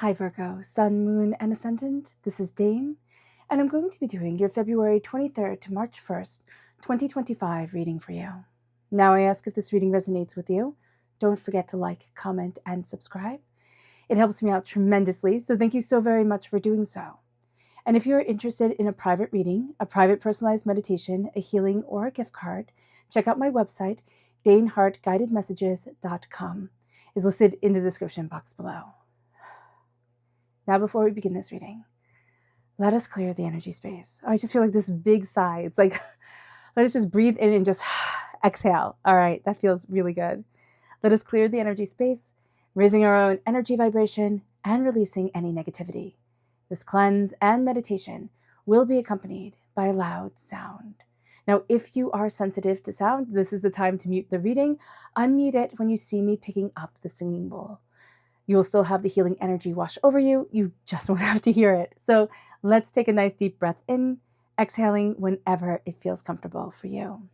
Hi Virgo, Sun, Moon, and Ascendant. This is Dane, and I'm going to be doing your February 23rd to March 1st, 2025 reading for you. Now I ask if this reading resonates with you. Don't forget to like, comment, and subscribe. It helps me out tremendously, so thank you so very much for doing so. And if you're interested in a private reading, a private personalized meditation, a healing, or a gift card, check out my website, daneharttarot.com. It's listed in the description box below. Now, before we begin this reading, let us clear the energy space. I just feel like this big sigh. It's like, let us just breathe in and just exhale. All right, that feels really good. Let us clear the energy space, raising our own energy vibration and releasing any negativity. This cleanse and meditation will be accompanied by a loud sound. Now, if you are sensitive to sound, this is the time to mute the reading. Unmute it when you see me picking up the singing bowl. You will still have the healing energy wash over you. You just won't have to hear it. So let's take a nice deep breath in, exhaling whenever it feels comfortable for you.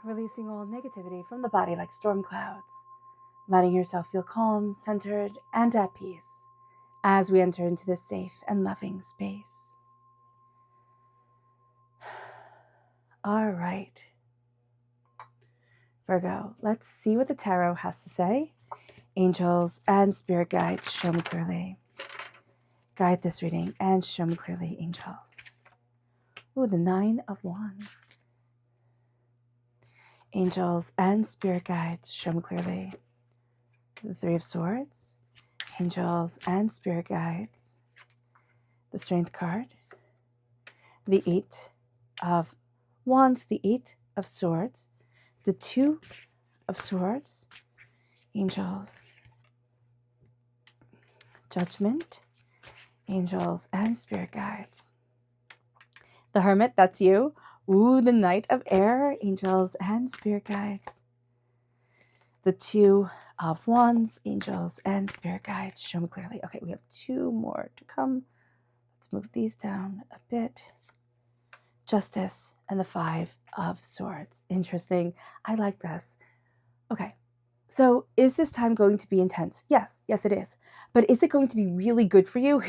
Releasing all negativity from the body like storm clouds, letting yourself feel calm, centered, and at peace as we enter into this safe and loving space. All right, Virgo, let's see what the tarot has to say. Angels and spirit guides, show me clearly. Guide this reading and show me clearly, angels. Ooh, the 9 of Wands. Angels and spirit guides, show me clearly. The 3 of Swords, angels and spirit guides. The Strength card, the 8 of Wands, the 8 of Swords, the 2 of Swords, angels, Judgment, angels and spirit guides. The Hermit, that's you. Ooh, the Knight of Air, angels and spirit guides. The 2 of Wands, angels and spirit guides. Show me clearly. Okay, we have 2 more to come. Let's move these down a bit. Justice and the 5 of Swords. Interesting. I like this. Okay, so is this time going to be intense? Yes, it is. But is it going to be really good for you?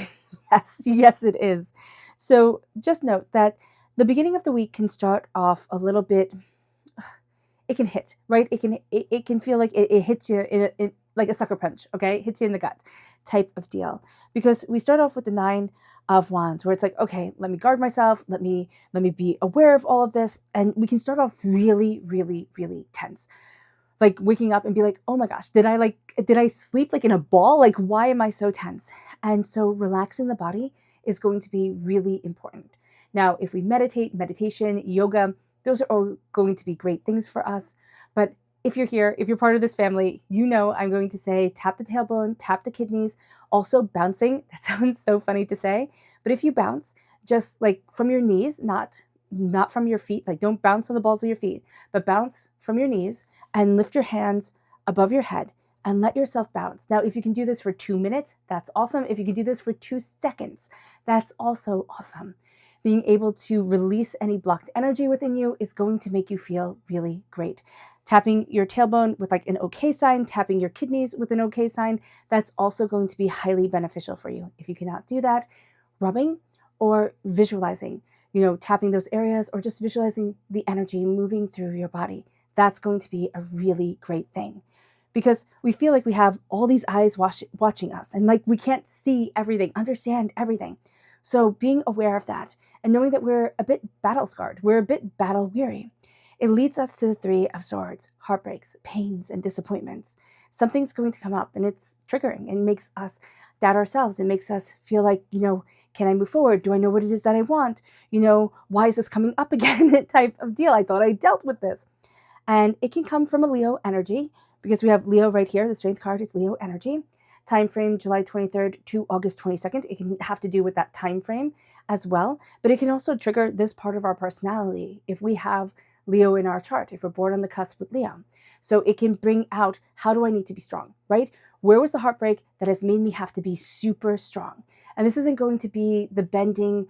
Yes, it is. So just note that the beginning of the week can start off a little bit, it can hit, right? It can feel like it hits you in like a sucker punch, okay? It hits you in the gut type of deal. Because we start off with the 9 of Wands, where it's like, okay, let me guard myself, let me be aware of all of this, and we can start off really, really, really tense. Like waking up and be like, oh my gosh, did I sleep like in a ball? Like, why am I so tense? And so relaxing the body is going to be really important. Now, if we meditation, yoga, those are all going to be great things for us. But if you're here, if you're part of this family, you know I'm going to say tap the tailbone, tap the kidneys, also bouncing. That sounds so funny to say. But if you bounce, just like from your knees, not from your feet, like don't bounce on the balls of your feet, but bounce from your knees and lift your hands above your head and let yourself bounce. Now, if you can do this for 2 minutes, that's awesome. If you can do this for 2 seconds, that's also awesome. Being able to release any blocked energy within you is going to make you feel really great. Tapping your tailbone with like an okay sign, tapping your kidneys with an okay sign, that's also going to be highly beneficial for you. If you cannot do that, rubbing or visualizing, tapping those areas or just visualizing the energy moving through your body, that's going to be a really great thing. Because we feel like we have all these eyes watching us and like we can't see everything, understand everything. So being aware of that and knowing that we're a bit battle scarred, we're a bit battle weary, it leads us to the 3 of Swords, heartbreaks, pains, and disappointments. Something's going to come up and it's triggering and makes us doubt ourselves. It makes us feel like, can I move forward? Do I know what it is that I want? Why is this coming up again? Type of deal. I thought I dealt with this. And it can come from a Leo energy because we have Leo right here. The strength card is Leo energy. Time frame July 23rd to August 22nd. It can have to do with that time frame as well, but it can also trigger this part of our personality if we have Leo in our chart, if we're born on the cusp with Leo. So it can bring out, how do I need to be strong, right? Where was the heartbreak that has made me have to be super strong? And this isn't going to be the bending,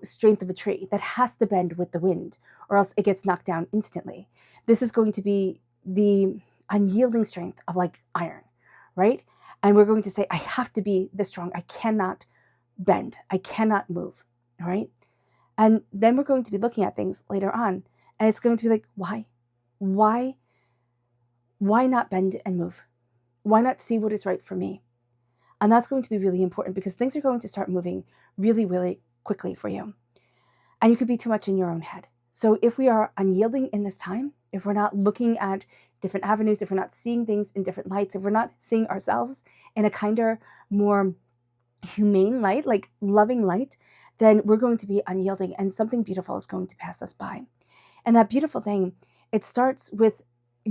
strength of a tree that has to bend with the wind or else it gets knocked down instantly. This is going to be the unyielding strength of like iron, right? And we're going to say, I have to be this strong. I cannot bend. I cannot move. All right. And then we're going to be looking at things later on. And it's going to be like, why? Why not bend and move? Why not see what is right for me? And that's going to be really important because things are going to start moving really, really quickly for you. And you could be too much in your own head. So if we are unyielding in this time, if we're not looking at different avenues, if we're not seeing things in different lights, if we're not seeing ourselves in a kinder, more humane light, like loving light, then we're going to be unyielding and something beautiful is going to pass us by. And that beautiful thing, it starts with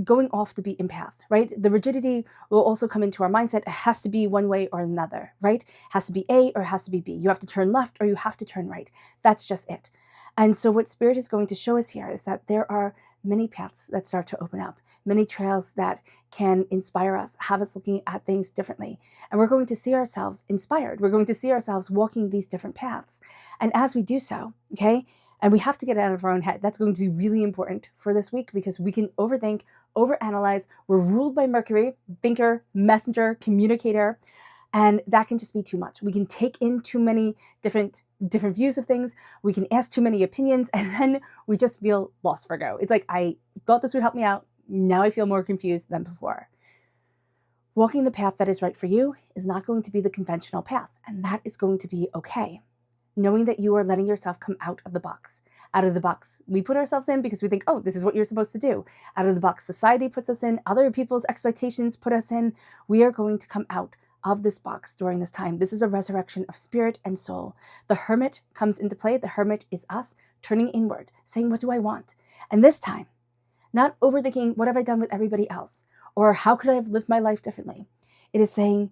going off the beaten path, right? The rigidity will also come into our mindset. It has to be one way or another, right? It has to be A or it has to be B. You have to turn left or you have to turn right. That's just it. And so what Spirit is going to show us here is that there are many paths that start to open up, many trails that can inspire us, have us looking at things differently. And we're going to see ourselves inspired. We're going to see ourselves walking these different paths. And as we do so, okay, and we have to get out of our own head. That's going to be really important for this week because we can overthink, overanalyze. We're ruled by Mercury, thinker, messenger, communicator, and that can just be too much. We can take in too many different views of things. We can ask too many opinions, and then we just feel lost, Virgo. It's like, I thought this would help me out. Now I feel more confused than before. Walking the path that is right for you is not going to be the conventional path, and that is going to be okay. Knowing that you are letting yourself come out of the box. Out of the box we put ourselves in because we think, oh, this is what you're supposed to do. Out of the box society puts us in, other people's expectations put us in. We are going to come out of this box during this time. This is a resurrection of spirit and soul. The hermit comes into play. The hermit is us turning inward, saying, what do I want? And this time, not overthinking, what have I done with everybody else? Or how could I have lived my life differently? It is saying,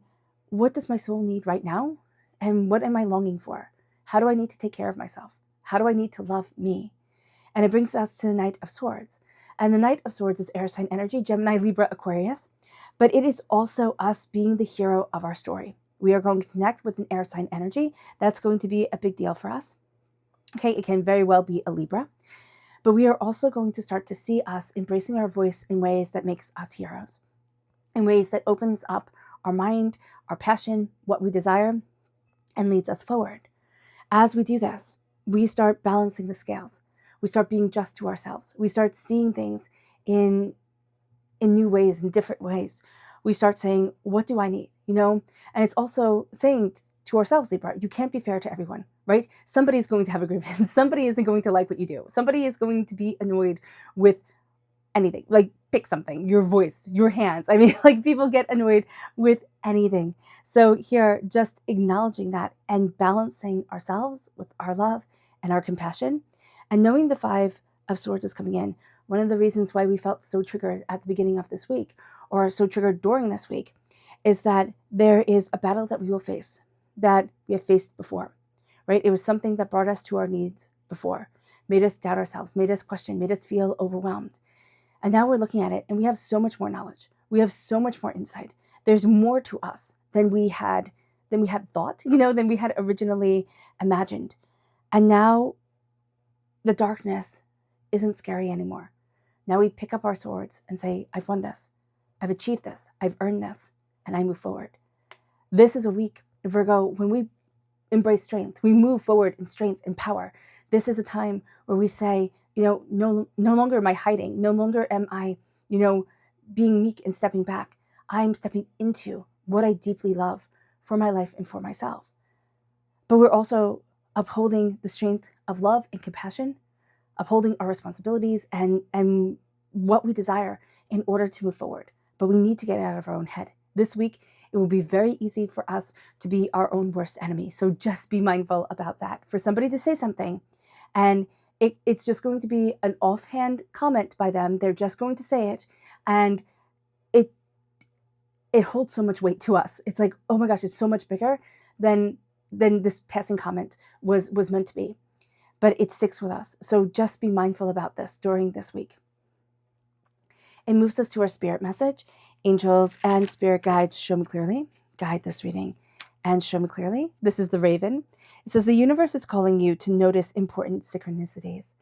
what does my soul need right now? And what am I longing for? How do I need to take care of myself? How do I need to love me? And it brings us to the Knight of Swords. And the Knight of Swords is air sign energy, Gemini, Libra, Aquarius. But it is also us being the hero of our story. We are going to connect with an air sign energy. That's going to be a big deal for us. Okay, it can very well be a Libra. But we are also going to start to see us embracing our voice in ways that makes us heroes. In ways that opens up our mind, our passion, what we desire, and leads us forward. As we do this, we start balancing the scales. We start being just to ourselves. We start seeing things in new ways, in different ways. We start saying, what do I need? And it's also saying to ourselves, Libra, you can't be fair to everyone, right? Somebody's going to have a grievance. Somebody isn't going to like what you do. Somebody is going to be annoyed with anything. Like, pick something, your voice, your hands. I mean, like, people get annoyed with anything. So here, just acknowledging that and balancing ourselves with our love and our compassion, and knowing the Five of Swords is coming in. One of the reasons why we felt so triggered at the beginning of this week, or so triggered during this week, is that there is a battle that we will face, that we have faced before, right? It was something that brought us to our knees before, made us doubt ourselves, made us question, made us feel overwhelmed. And now we're looking at it and we have so much more knowledge. We have so much more insight. There's more to us than we had thought, than we had originally imagined. And now the darkness isn't scary anymore. Now we pick up our swords and say, I've won this. I've achieved this. I've earned this. And I move forward. This is a week, Virgo, when we embrace strength. We move forward in strength and power. This is a time where we say, no longer am I hiding. No longer am I, being meek and stepping back. I'm stepping into what I deeply love for my life and for myself. But we're also upholding the strength of love and compassion, upholding our responsibilities and what we desire in order to move forward. But we need to get out of our own head. This week, it will be very easy for us to be our own worst enemy. So just be mindful about that. For somebody to say something and it's just going to be an offhand comment by them. They're just going to say it, and it holds so much weight to us. It's like, oh my gosh, it's so much bigger than this passing comment was meant to be. But it sticks with us. So just be mindful about this during this week. It moves us to our spirit message. Angels and spirit guides, show me clearly. Guide this reading and show me clearly. This is the Raven. It says the universe is calling you to notice important synchronicities.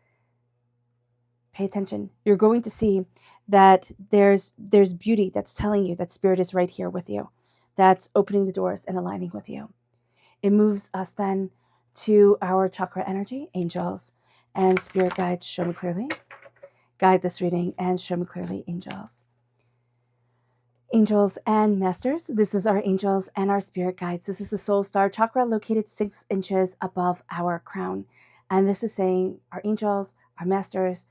Pay attention. You're going to see that there's beauty that's telling you that spirit is right here with you, that's opening the doors and aligning with you. It moves us then to our chakra energy. Angels and spirit guides, show me clearly. Guide this reading and show me clearly, angels. Angels and masters, this is our angels and our spirit guides. This is the soul star chakra located 6 inches above our crown. And this is saying our angels, our masters,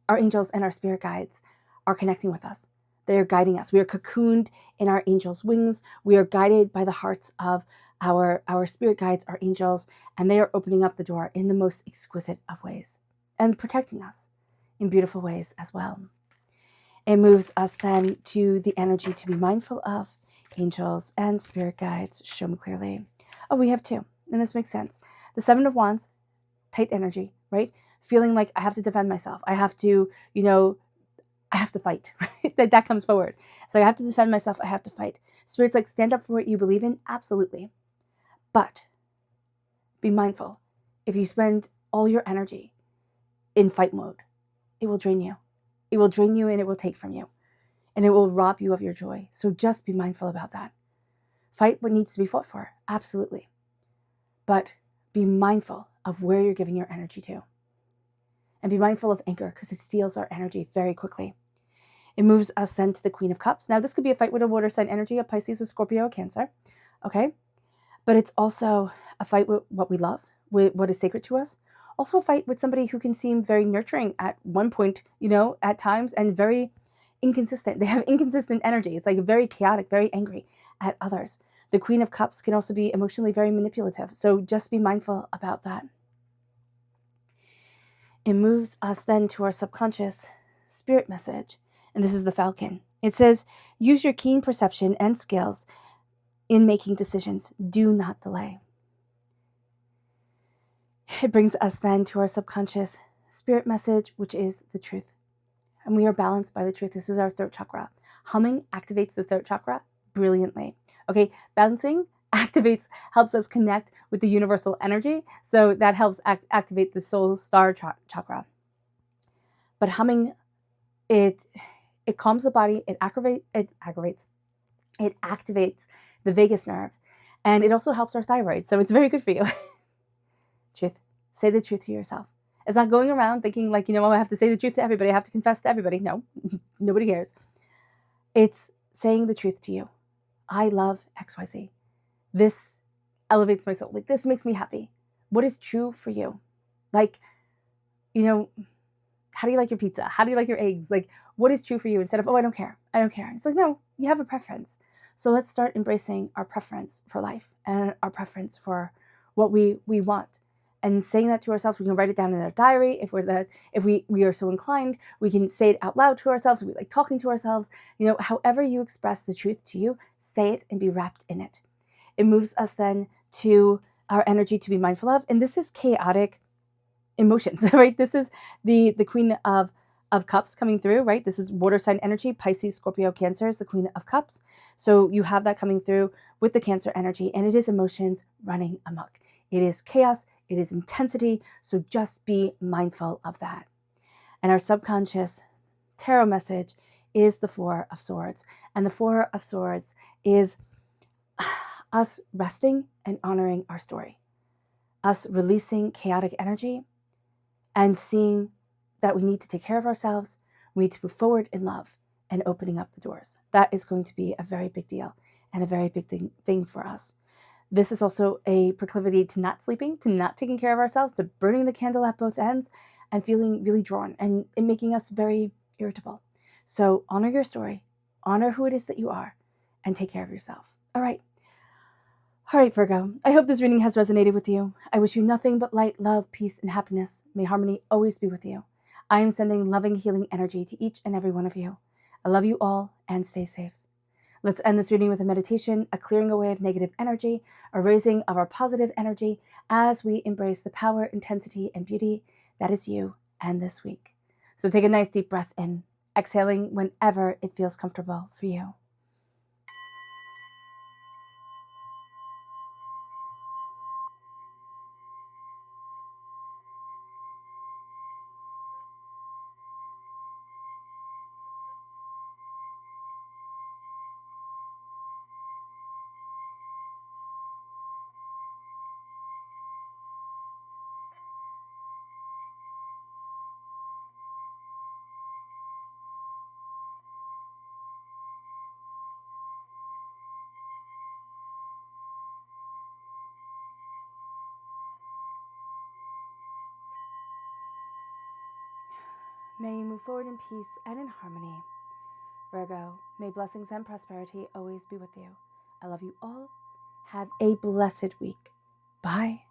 our angels and our spirit guides are connecting with us. They are guiding us. We are cocooned in our angels' wings. We are guided by the hearts of our spirit guides, our angels, and they are opening up the door in the most exquisite of ways and protecting us in beautiful ways as well. It moves us then to the energy to be mindful of. Angels and spirit guides, show me clearly. Oh, we have 2, and this makes sense. The 7 of Wands, tight energy, right? Feeling like I have to defend myself. I have to, I have to fight, right? That comes forward. So I have to defend myself. I have to fight. Spirit's like, stand up for what you believe in. Absolutely. But be mindful. If you spend all your energy in fight mode, it will drain you. It will drain you and it will take from you. And it will rob you of your joy. So just be mindful about that. Fight what needs to be fought for. Absolutely. But be mindful of where you're giving your energy to. And be mindful of anger because it steals our energy very quickly. It moves us then to the Queen of Cups. Now, this could be a fight with a water sign energy, a Pisces, a Scorpio, a Cancer. Okay? But it's also a fight with what we love, with what is sacred to us. Also a fight with somebody who can seem very nurturing at one point, at times, and very inconsistent. They have inconsistent energy. It's like very chaotic, very angry at others. The Queen of Cups can also be emotionally very manipulative. So just be mindful about that. It moves us then to our subconscious spirit message. And this is the Falcon. It says, use your keen perception and skills in making decisions. Do not delay. It brings us then to our subconscious spirit message, which is the truth. And we are balanced by the truth. This is our 3rd chakra. Humming activates the 3rd chakra brilliantly. Okay, bouncing helps us connect with the universal energy. So that helps activate the soul star chakra. But humming, it calms the body. It activates the vagus nerve. And it also helps our thyroid. So it's very good for you. Truth. Say the truth to yourself. It's not going around thinking like, I have to say the truth to everybody. I have to confess to everybody. No, nobody cares. It's saying the truth to you. I love XYZ. This elevates my soul. Like, this makes me happy. What is true for you? Like, how do you like your pizza? How do you like your eggs? Like, what is true for you? Instead of, oh, I don't care. I don't care. It's like, no, you have a preference. So let's start embracing our preference for life and our preference for what we want. And saying that to ourselves, we can write it down in our diary. If we are so inclined, we can say it out loud to ourselves. We like talking to ourselves. However you express the truth to you, say it and be wrapped in it. It moves us then to our energy to be mindful of. And this is chaotic emotions, right? This is the Queen of Cups coming through, right? This is water sign energy. Pisces, Scorpio, Cancer is the Queen of Cups. So you have that coming through with the Cancer energy, and it is emotions running amok. It is chaos. It is intensity. So just be mindful of that. And our subconscious tarot message is the 4 of Swords. And the 4 of Swords is us resting and honoring our story. Us releasing chaotic energy and seeing that we need to take care of ourselves. We need to move forward in love and opening up the doors. That is going to be a very big deal and a very big thing for us. This is also a proclivity to not sleeping, to not taking care of ourselves, to burning the candle at both ends and feeling really drawn and making us very irritable. So honor your story, honor who it is that you are, and take care of yourself. All right. All right, Virgo, I hope this reading has resonated with you. I wish you nothing but light, love, peace, and happiness. May harmony always be with you. I am sending loving, healing energy to each and every one of you. I love you all and stay safe. Let's end this reading with a meditation, a clearing away of negative energy, a raising of our positive energy as we embrace the power, intensity, and beauty that is you and this week. So take a nice deep breath in, exhaling whenever it feels comfortable for you. May you move forward in peace and in harmony. Virgo, may blessings and prosperity always be with you. I love you all. Have a blessed week. Bye.